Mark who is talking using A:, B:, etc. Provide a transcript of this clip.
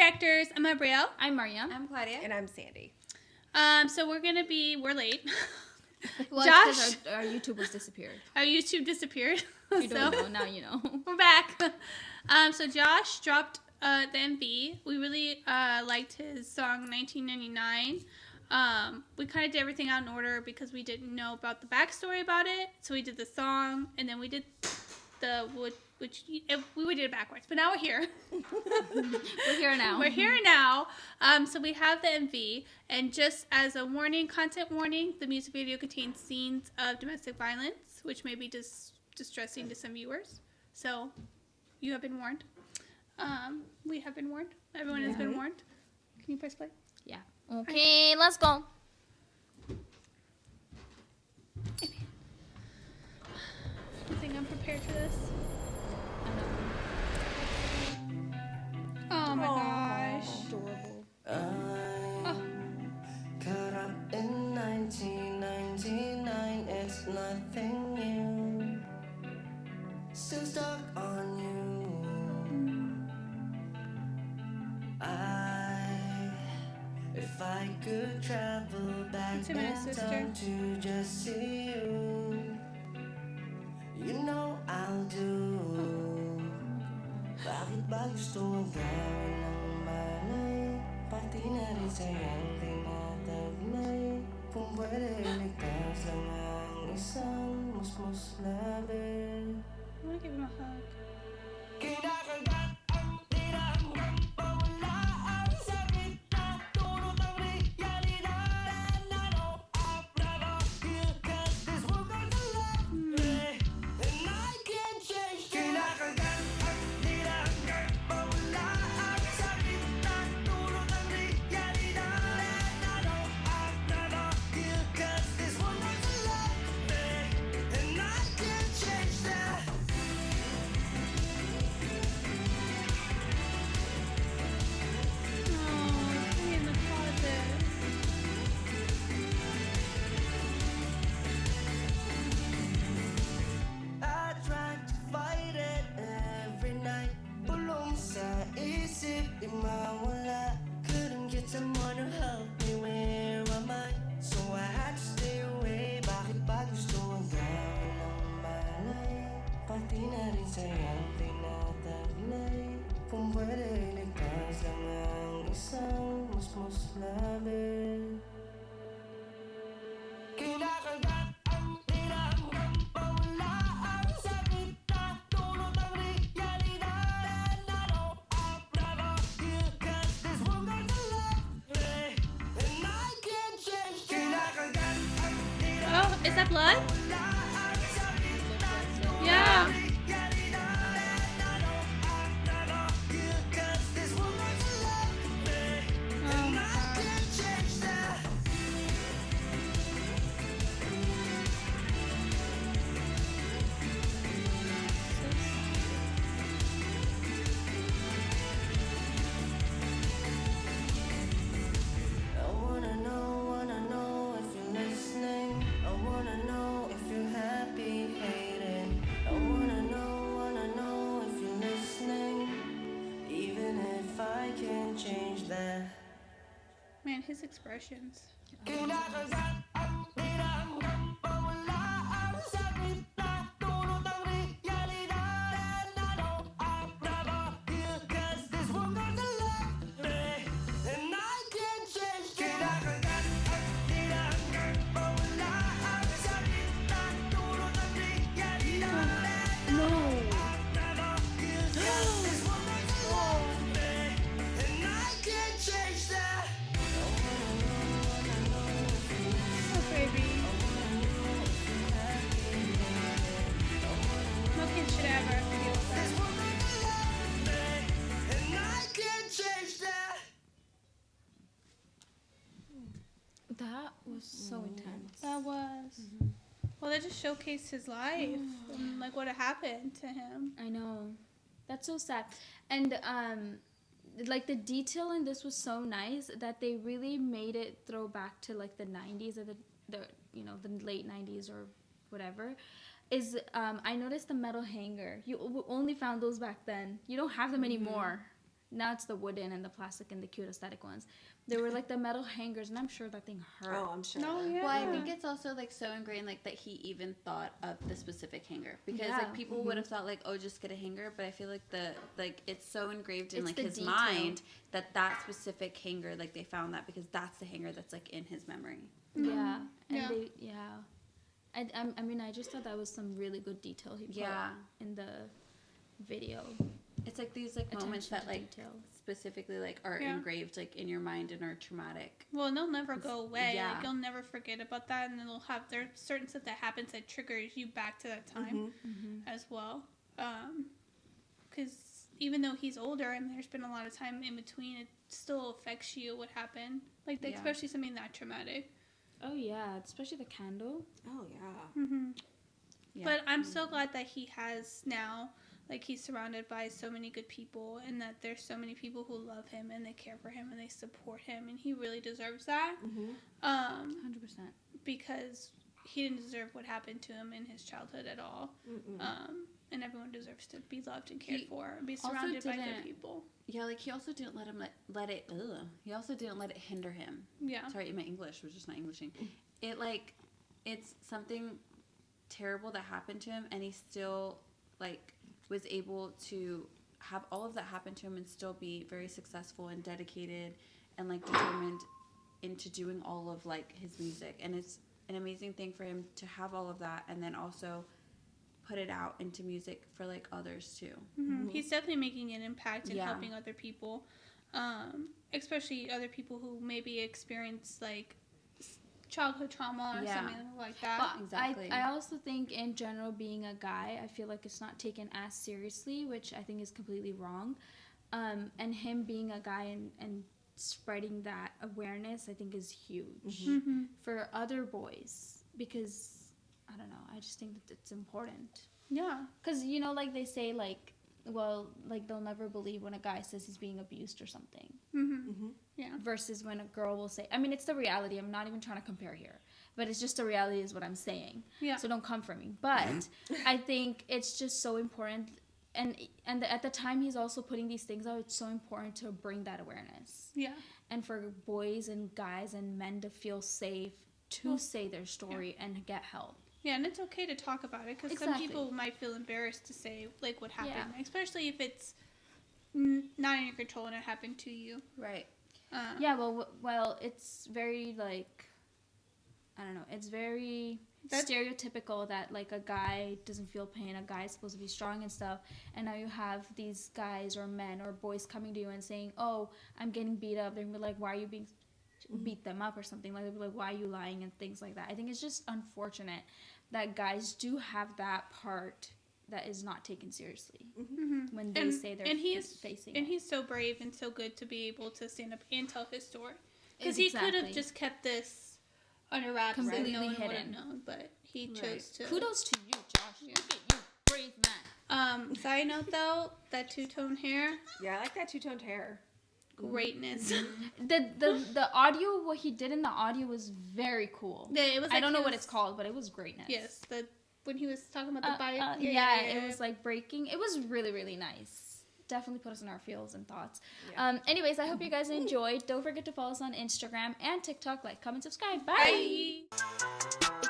A: Reactors. I'm Abrielle.
B: I'm Mariam.
C: I'm Claudia.
D: And I'm Sandy.
A: So we're late.
B: Well,
A: Josh,
B: our YouTubers disappeared.
A: our YouTube disappeared.
B: If you don't know, now you know.
A: We're back. So Josh dropped the MV. We really liked his song 1999. We kind of did everything out in order because we didn't know about the backstory about it. So we did the song, and then we did we did it backwards. But now we're here.
B: We're here now.
A: We're here now. So we have the MV, and just as a warning, content warning, the music video contains scenes of domestic violence, which may be distressing to some viewers. So you have been warned. We have been warned. Everyone has been warned. Can you press play?
B: Yeah. Okay, let's go.
A: You think I'm prepared for this? Oh my gosh.
B: Adorable.
E: Caught up in 1999, it's nothing new. Still stuck on you. If I could travel back in time to just see you, you know I'll do. Bakit ba gusto mong gawin ng malay? Pati na rin sa'yong tinatagnay. Kung pwede iligtas lang ang isang musmus labi.
A: I want to give him a hug.
E: Kinakagat ang tinahang pawala ang sakit na tulot ng realidad. And I know I've never healed 'cause this world got to love me. And I can't change that. Kinakagat ang tinahang pawala ang sakit na tulot ng realidad. And I know I've never healed 'cause this world got to love me. And I can't change that.
A: In the closet.
E: I tried to fight it every night. Bulong sa isip, di mawala. Couldn't get someone to help me where am I? So I had to stay away. Bakit ba gusto ang gawin ng malay? Pati na rin sa'yang tinatagnay. Kung pwede iligtas lang ang isang musmus labi. Kinakagat ang tinahang pawala ang sakit na tulot ng realidad. And I know I've never healed 'cause this world got to love me. And I can't change that. Kinakagat ang
A: Oh, is that blood?
E: tinahang ang sakit na tulot
A: Yeah.
E: ng realidad. And I know I've never healed 'cause this world got to love me. And I can't change that. I wanna know if you're listening. I wanna know if you're happy, hating. I wanna know if you're listening. Even if I can't change that.
A: Man, his expressions.
E: Kinakagat ang tinahang pawala ang sakit na tulot ng realidad. And I know I've never healed 'cause this world got to love me. And I can't change that. Kinakagat ang tinahang pawala ang sakit na tulot ng realidad.
A: No.
E: I've never healed 'cause this world got to love me. And I can't change that.
A: Oh, baby. No kid should ever feel that.
E: And I can't change that.
B: That was so intense.
A: That was. Well, that just showcased his life and like what had happened to him.
B: I know. That's so sad. And like the detail in this was so nice that they really made it throw back to like the 90s or the the late 90s or whatever. Is I noticed the metal hanger. You only found those back then. You don't have them anymore. now it's the wooden and the plastic and the cute aesthetic ones. There were like the metal hangers, and I'm sure that thing hurt.
C: Oh, I'm sure.
A: No, yeah.
D: Well, I think it's also like so ingrained, like that he even thought of the specific hanger because
B: Yeah.
D: like people would have thought like, oh, just get a hanger, but I feel like it's so engraved in
B: It's
D: like
B: the
D: his
B: detail.
D: mind that specific hanger, like they found that because that's the hanger that's like in his memory.
B: Yeah, and
A: Yeah.
B: they I mean, I just thought that was some really good detail he put
D: Yeah.
B: in the video.
D: It's like these like moments
B: Attention
D: that
B: to
D: like
B: detail.
D: specifically like are
A: Yeah.
D: engraved like in your mind and are traumatic.
A: Well, they'll never go away.
D: Yeah.
A: Like, you'll never forget about that, and it'll have there's certain stuff that happens that triggers you back to that time as well. Because even though he's older and there's been a lot of time in between, it still affects you what happened. Like,
D: Yeah.
A: especially something that traumatic.
B: Oh yeah, especially the candle.
C: Oh, yeah.
D: Yeah.
A: But I'm so glad that he has now, like, he's surrounded by so many good people, and that there's so many people who love him and they care for him and they support him, and he really deserves that.
B: 100%.
A: Because he didn't deserve what happened to him in his childhood at all. And everyone deserves to be loved and cared for and be
D: also
A: surrounded by good
D: didn't-
A: people.
D: Yeah, like he also didn't let him let it. He also didn't let it hinder him.
A: Yeah.
D: Sorry, my English was just not Englishing. It like it's something terrible that happened to him, and he still like was able to have all of that happen to him and still be very successful and dedicated and like determined into doing all of like his music. And it's an amazing thing for him to have all of that and then also put it out into music for like others too.
A: He's definitely making an impact and
D: Yeah.
A: helping other people, especially other people who maybe experience like childhood trauma or
D: Yeah.
A: something like that.
B: But
D: Exactly.
B: I also think in general, being a guy, I feel like it's not taken as seriously, which I think is completely wrong. And him being a guy and spreading that awareness, I think is huge for other boys, because I don't know, I just think that it's important.
A: Yeah.
B: Because, you know, like they say, like, well, like they'll never believe when a guy says he's being abused or something.
A: Yeah.
B: Versus when a girl will say, I mean, it's the reality. I'm not even trying to compare here, but it's just the reality is what I'm saying.
A: Yeah.
B: So don't come for me. But I think it's just so important. And at the time he's also putting these things out, it's so important to bring that awareness.
A: Yeah.
B: And for boys and guys and men to feel safe to say their story and get help.
A: Yeah, and it's okay to talk about it, because some
B: Exactly.
A: people might feel embarrassed to say like what happened,
B: Yeah.
A: especially if it's not in your control and it happened to you.
D: Right.
B: Yeah, well, it's very, like, I don't know, it's very stereotypical that, like, a guy doesn't feel pain, a guy's supposed to be strong and stuff, and now you have these guys or men or boys coming to you and saying, oh, I'm getting beat up. They're gonna be like, why are you being beat them up or something? Like, they'll be like, why are you lying, and things like that. I think it's just unfortunate that guys do have that part that is not taken seriously when they say they're facing it.
A: And he's so brave and so good to be able to stand up and tell his story, because he could have just kept this under wraps and
B: Completely
A: no one would have
B: hidden.
A: known, but he chose to.
B: Kudos to you, Josh. Look at you, brave man.
A: Side note though, that two-tone hair,
C: Yeah, I like that two-toned hair.
A: greatness.
B: The audio, what he did in the audio was very cool.
A: Yeah, it was.
B: I
A: like
B: don't
A: he
B: know what
A: was-
B: it's called, but it was greatness.
A: Yes, when he was talking about the bike.
B: Yeah, it was like breaking. It was really, really nice. Definitely put us in our feels and thoughts.
C: Yeah.
B: Anyways, I hope you guys enjoyed. Don't forget to follow us on Instagram and TikTok. Like, comment, subscribe. Bye.
A: Bye.